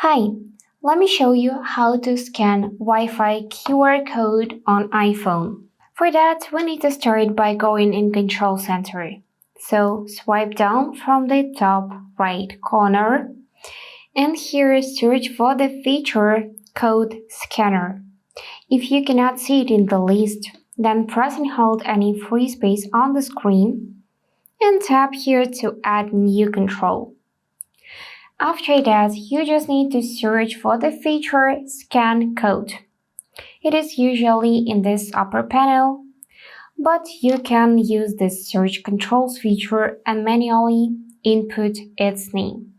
Hi, let me show you how to scan Wi-Fi QR code on iPhone. For that, we need to start by going in Control Center. So swipe down from the top right corner and here search for the feature Code Scanner. If you cannot see it in the list, then press and hold any free space on the screen and tap here to add new control. After that, you just need to search for the feature Scan Code. It is usually in this upper panel, but you can use this search controls feature and manually input its name.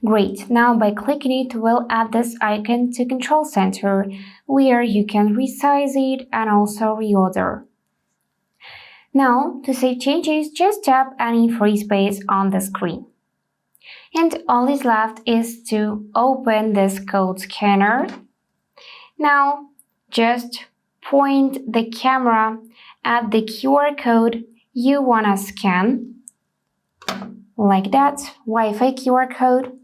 Great, now by clicking it, we'll add this icon to Control Center, where you can resize it and also reorder. Now, to save changes, just tap any free space on the screen. And all is left is to open this code scanner. Now, just point the camera at the QR code you want to scan, like that, Wi-Fi QR code,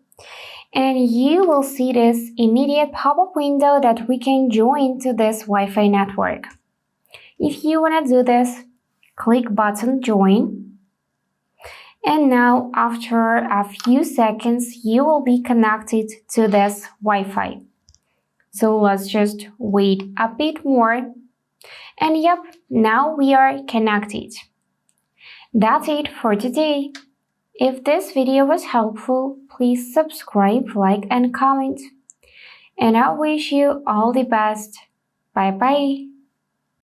and you will see this immediate pop-up window that we can join to this Wi-Fi network. If you want to do this, click button Join. And now, after a few seconds, you will be connected to this Wi-Fi. So let's just wait a bit more. And yep, now we are connected. That's it for today. If this video was helpful, please subscribe, like, and comment. And I wish you all the best. Bye bye.